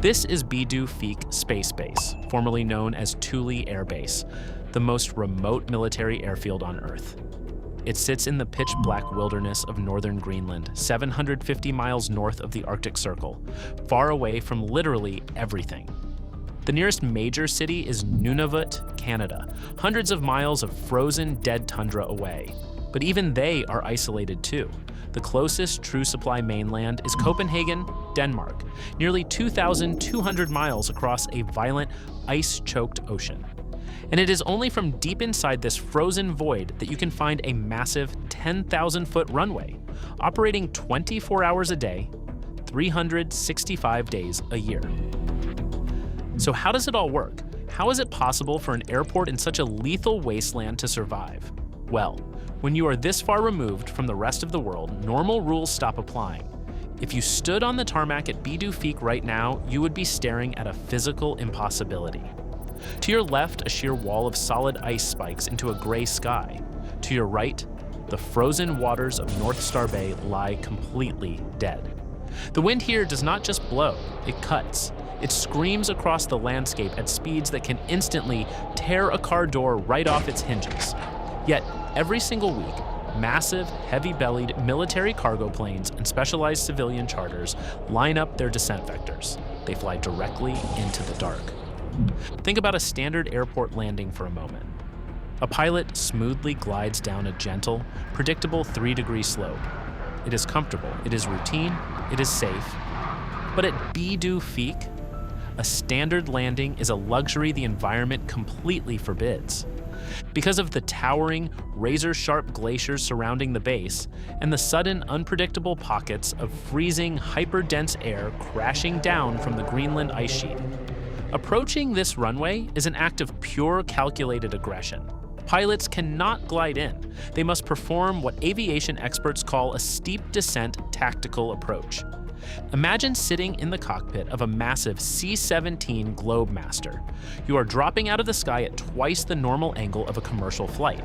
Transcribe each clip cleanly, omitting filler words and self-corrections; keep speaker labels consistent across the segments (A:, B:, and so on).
A: This is Pituffik Space Base, formerly known as Thule Air Base, the most remote military airfield on Earth. It sits in the pitch-black wilderness of northern Greenland, 750 miles north of the Arctic Circle, far away from literally everything. The nearest major city is Nunavut, Canada, hundreds of miles of frozen, dead tundra away. But even they are isolated too. The closest true supply mainland is Copenhagen, Denmark, nearly 2,200 miles across a violent, ice-choked ocean. And it is only from deep inside this frozen void that you can find a massive 10,000-foot runway, operating 24 hours a day, 365 days a year. So how does it all work? How is it possible for an airport in such a lethal wasteland to survive? Well, when you are this far removed from the rest of the world, normal rules stop applying. If you stood on the tarmac at Pituffik right now, you would be staring at a physical impossibility. To your left, a sheer wall of solid ice spikes into a gray sky. To your right, the frozen waters of North Star Bay lie completely dead. The wind here does not just blow, it cuts. It screams across the landscape at speeds that can instantly tear a car door right off its hinges. Yet, every single week, massive, heavy-bellied military cargo planes and specialized civilian charters line up their descent vectors. They fly directly into the dark. Think about a standard airport landing for a moment. A pilot smoothly glides down a gentle, predictable 3-degree slope. It is comfortable, it is routine, it is safe. But at Pituffik, a standard landing is a luxury the environment completely forbids. Because of the towering, razor-sharp glaciers surrounding the base and the sudden, unpredictable pockets of freezing, hyper-dense air crashing down from the Greenland ice sheet. Approaching this runway is an act of pure calculated aggression. Pilots cannot glide in. They must perform what aviation experts call a steep descent tactical approach. Imagine sitting in the cockpit of a massive C-17 Globemaster. You are dropping out of the sky at twice the normal angle of a commercial flight.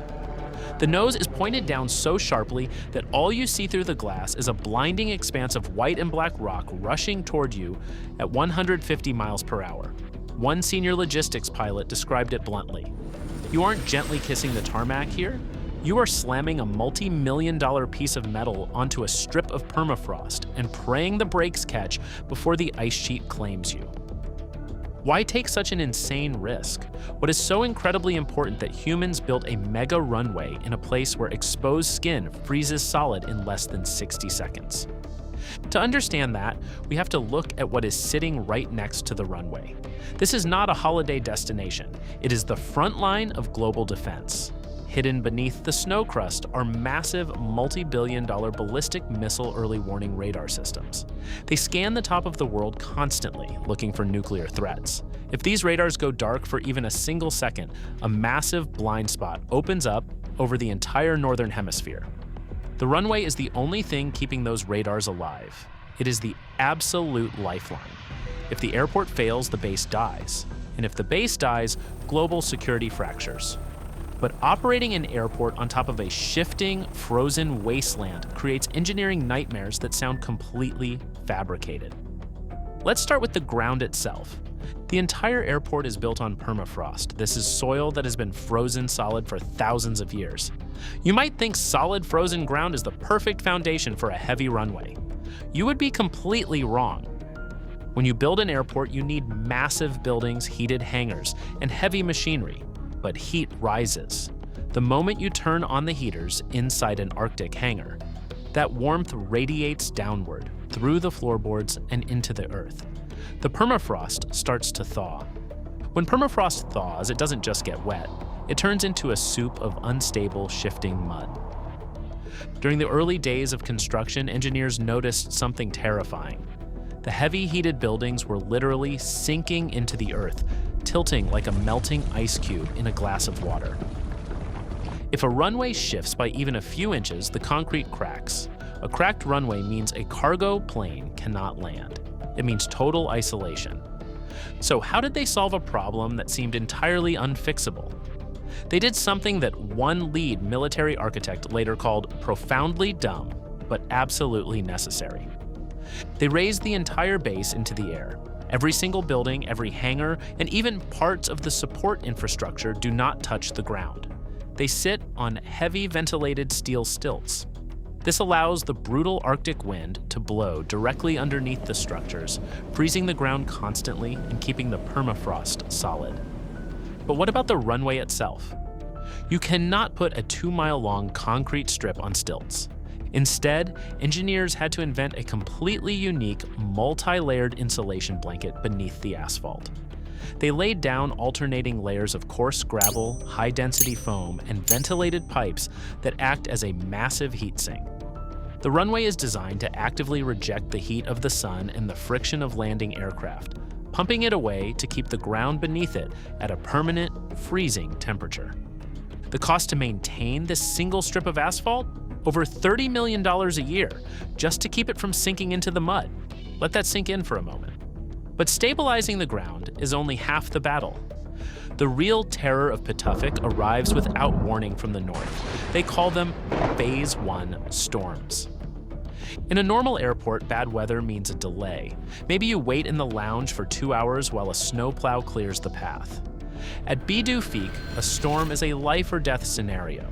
A: The nose is pointed down so sharply that all you see through the glass is a blinding expanse of white and black rock rushing toward you at 150 miles per hour. One senior logistics pilot described it bluntly. You aren't gently kissing the tarmac here. You are slamming a multi-million-dollar piece of metal onto a strip of permafrost and praying the brakes catch before the ice sheet claims you. Why take such an insane risk? What is so incredibly important that humans built a mega runway in a place where exposed skin freezes solid in less than 60 seconds? To understand that, we have to look at what is sitting right next to the runway. This is not a holiday destination. It is the front line of global defense. Hidden beneath the snow crust are massive, multi-billion-dollar ballistic missile early warning radar systems. They scan the top of the world constantly, looking for nuclear threats. If these radars go dark for even a single second, a massive blind spot opens up over the entire northern hemisphere. The runway is the only thing keeping those radars alive. It is the absolute lifeline. If the airport fails, the base dies. And if the base dies, global security fractures. But operating an airport on top of a shifting, frozen wasteland creates engineering nightmares that sound completely fabricated. Let's start with the ground itself. The entire airport is built on permafrost. This is soil that has been frozen solid for thousands of years. You might think solid frozen ground is the perfect foundation for a heavy runway. You would be completely wrong. When you build an airport, you need massive buildings, heated hangars, and heavy machinery. But heat rises. The moment you turn on the heaters inside an Arctic hangar, that warmth radiates downward, through the floorboards and into the earth. The permafrost starts to thaw. When permafrost thaws, it doesn't just get wet. It turns into a soup of unstable, shifting mud. During the early days of construction, engineers noticed something terrifying. The heavy heated buildings were literally sinking into the earth, tilting like a melting ice cube in a glass of water. If a runway shifts by even a few inches, the concrete cracks. A cracked runway means a cargo plane cannot land. It means total isolation. So how did they solve a problem that seemed entirely unfixable? They did something that one lead military architect later called profoundly dumb, but absolutely necessary. They raised the entire base into the air. Every single building, every hangar, and even parts of the support infrastructure do not touch the ground. They sit on heavy ventilated steel stilts. This allows the brutal Arctic wind to blow directly underneath the structures, freezing the ground constantly and keeping the permafrost solid. But what about the runway itself? You cannot put a 2-mile-long concrete strip on stilts. Instead, engineers had to invent a completely unique, multi-layered insulation blanket beneath the asphalt. They laid down alternating layers of coarse gravel, high-density foam, and ventilated pipes that act as a massive heat sink. The runway is designed to actively reject the heat of the sun and the friction of landing aircraft, pumping it away to keep the ground beneath it at a permanent, freezing temperature. The cost to maintain this single strip of asphalt? Over $30 million a year, just to keep it from sinking into the mud. Let that sink in for a moment. But stabilizing the ground is only half the battle. The real terror of Pituffik arrives without warning from the north. They call them Phase 1 storms. In a normal airport, bad weather means a delay. Maybe you wait in the lounge for 2 hours while a snowplow clears the path. At Pituffik, a storm is a life or death scenario.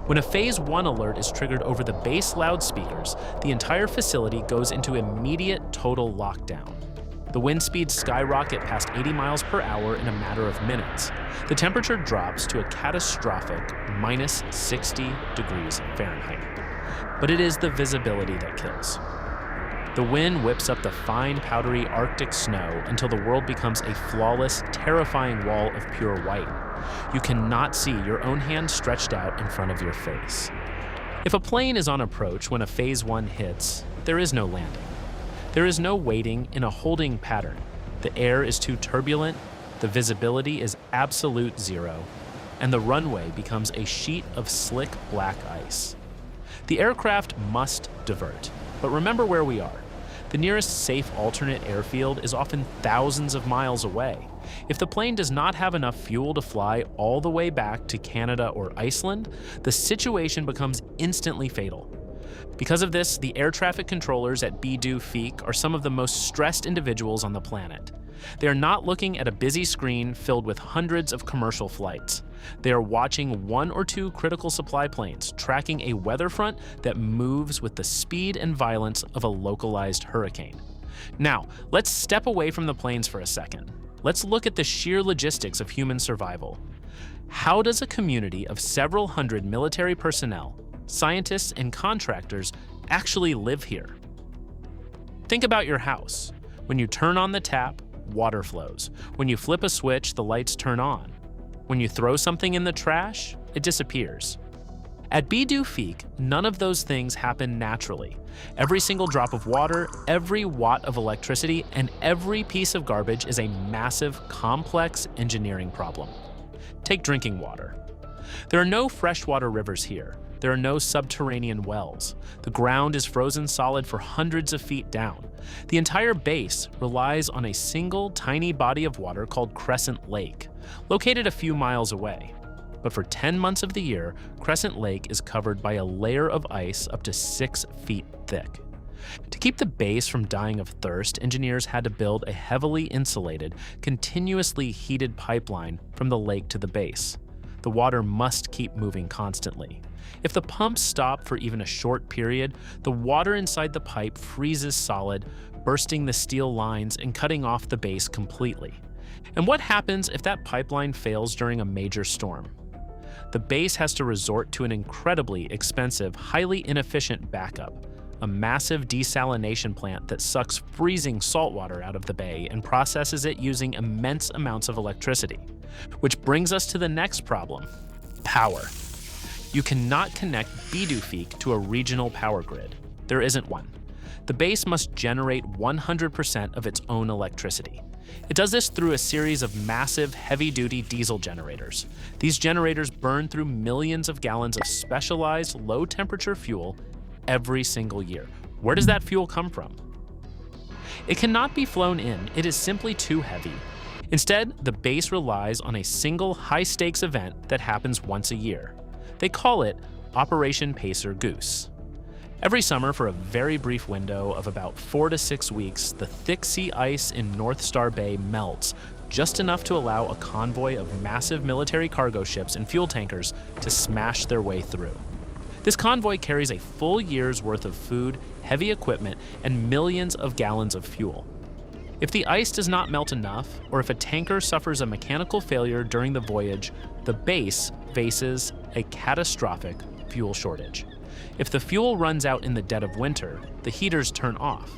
A: When a Phase 1 alert is triggered over the base loudspeakers, the entire facility goes into immediate total lockdown. The wind speeds skyrocket past 80 miles per hour in a matter of minutes. The temperature drops to a catastrophic minus 60 degrees Fahrenheit. But it is the visibility that kills. The wind whips up the fine, powdery Arctic snow until the world becomes a flawless, terrifying wall of pure white. You cannot see your own hand stretched out in front of your face. If a plane is on approach when a Phase 1 hits, there is no landing. There is no waiting in a holding pattern. The air is too turbulent, the visibility is absolute zero, and the runway becomes a sheet of slick black ice. The aircraft must divert, but remember where we are. The nearest safe alternate airfield is often thousands of miles away. If the plane does not have enough fuel to fly all the way back to Canada or Iceland, the situation becomes instantly fatal. Because of this, the air traffic controllers at Pituffik are some of the most stressed individuals on the planet. They are not looking at a busy screen filled with hundreds of commercial flights. They are watching 1 or 2 critical supply planes, tracking a weather front that moves with the speed and violence of a localized hurricane. Now, let's step away from the planes for a second. Let's look at the sheer logistics of human survival. How does a community of several hundred military personnel, scientists, and contractors actually live here? Think about your house. When you turn on the tap, water flows. When you flip a switch, the lights turn on. When you throw something in the trash, it disappears. At Pituffik, none of those things happen naturally. Every single drop of water, every watt of electricity, and every piece of garbage is a massive, complex engineering problem. Take drinking water. There are no freshwater rivers here. There are no subterranean wells. The ground is frozen solid for hundreds of feet down. The entire base relies on a single tiny body of water called Crescent Lake, located a few miles away. But for 10 months of the year, Crescent Lake is covered by a layer of ice up to 6 feet thick. To keep the base from dying of thirst, engineers had to build a heavily insulated, continuously heated pipeline from the lake to the base. The water must keep moving constantly. If the pumps stop for even a short period, the water inside the pipe freezes solid, bursting the steel lines and cutting off the base completely. And what happens if that pipeline fails during a major storm? The base has to resort to an incredibly expensive, highly inefficient backup, a massive desalination plant that sucks freezing salt water out of the bay and processes it using immense amounts of electricity. Which brings us to the next problem: power. You cannot connect Pituffik to a regional power grid. There isn't one. The base must generate 100% of its own electricity. It does this through a series of massive, heavy-duty diesel generators. These generators burn through millions of gallons of specialized, low-temperature fuel every single year. Where does that fuel come from? It cannot be flown in. It is simply too heavy. Instead, the base relies on a single high-stakes event that happens once a year. They call it Operation Pacer Goose. Every summer, for a very brief window of about 4 to 6 weeks, the thick sea ice in North Star Bay melts just enough to allow a convoy of massive military cargo ships and fuel tankers to smash their way through. This convoy carries a full year's worth of food, heavy equipment, and millions of gallons of fuel. If the ice does not melt enough, or if a tanker suffers a mechanical failure during the voyage, the base faces a catastrophic fuel shortage. If the fuel runs out in the dead of winter, the heaters turn off.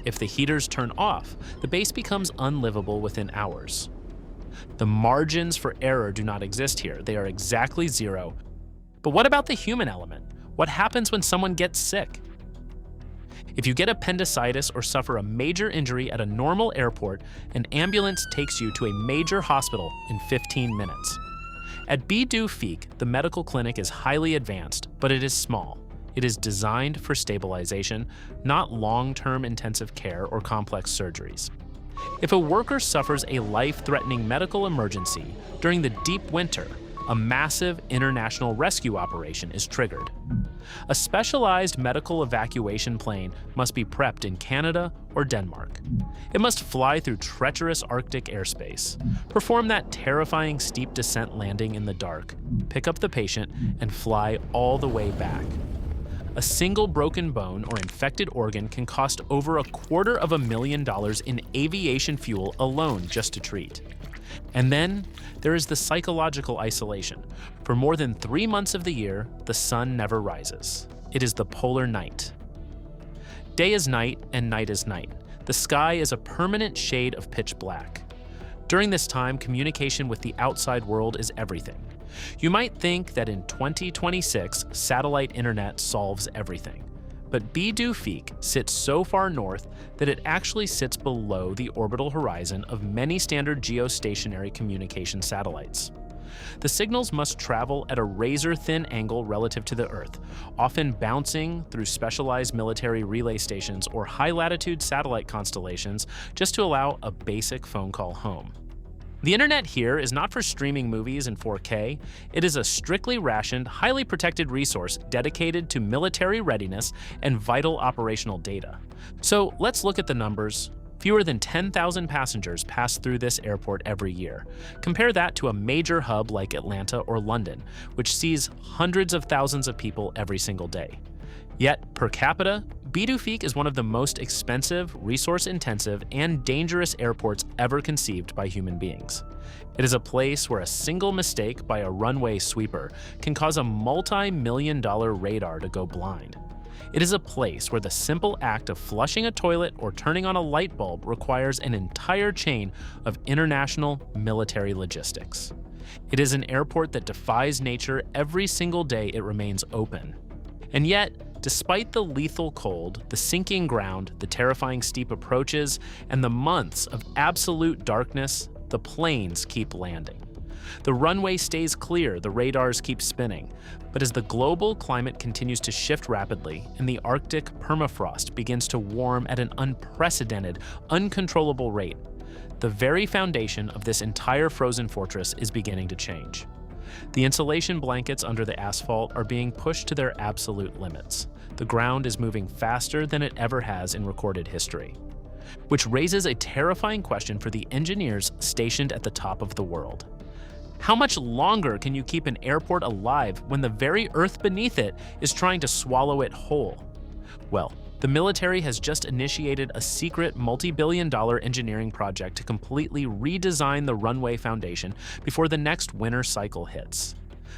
A: If the heaters turn off, the base becomes unlivable within hours. The margins for error do not exist here. They are exactly zero. But what about the human element? What happens when someone gets sick? If you get appendicitis or suffer a major injury at a normal airport, an ambulance takes you to a major hospital in 15 minutes. At Pituffik, the medical clinic is highly advanced, but it is small. It is designed for stabilization, not long-term intensive care or complex surgeries. If a worker suffers a life-threatening medical emergency during the deep winter, a massive international rescue operation is triggered. A specialized medical evacuation plane must be prepped in Canada or Denmark. It must fly through treacherous Arctic airspace, perform that terrifying steep descent landing in the dark, pick up the patient, and fly all the way back. A single broken bone or infected organ can cost over $250,000 in aviation fuel alone just to treat. And then there is the psychological isolation. For more than 3 months of the year, the sun never rises. It is the polar night. Day is night and night is night. The sky is a permanent shade of pitch black. During this time, communication with the outside world is everything. You might think that in 2026, satellite internet solves everything. But Pituffik sits so far north that it actually sits below the orbital horizon of many standard geostationary communication satellites. The signals must travel at a razor-thin angle relative to the Earth, often bouncing through specialized military relay stations or high-latitude satellite constellations just to allow a basic phone call home. The internet here is not for streaming movies in 4K. It is a strictly rationed, highly protected resource dedicated to military readiness and vital operational data. So let's look at the numbers. Fewer than 10,000 passengers pass through this airport every year. Compare that to a major hub like Atlanta or London, which sees hundreds of thousands of people every single day. Yet, per capita, Pituffik is one of the most expensive, resource-intensive, and dangerous airports ever conceived by human beings. It is a place where a single mistake by a runway sweeper can cause a multi-million-dollar radar to go blind. It is a place where the simple act of flushing a toilet or turning on a light bulb requires an entire chain of international military logistics. It is an airport that defies nature every single day it remains open. And yet, despite the lethal cold, the sinking ground, the terrifying steep approaches, and the months of absolute darkness, the planes keep landing. The runway stays clear, the radars keep spinning. But as the global climate continues to shift rapidly and the Arctic permafrost begins to warm at an unprecedented, uncontrollable rate, the very foundation of this entire frozen fortress is beginning to change. The insulation blankets under the asphalt are being pushed to their absolute limits. The ground is moving faster than it ever has in recorded history, which raises a terrifying question for the engineers stationed at the top of the world. How much longer can you keep an airport alive when the very earth beneath it is trying to swallow it whole? Well, the military has just initiated a secret multi-billion-dollar engineering project to completely redesign the runway foundation before the next winter cycle hits.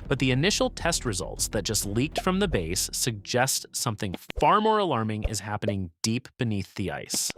A: But the initial test results that just leaked from the base suggest something far more alarming is happening deep beneath the ice.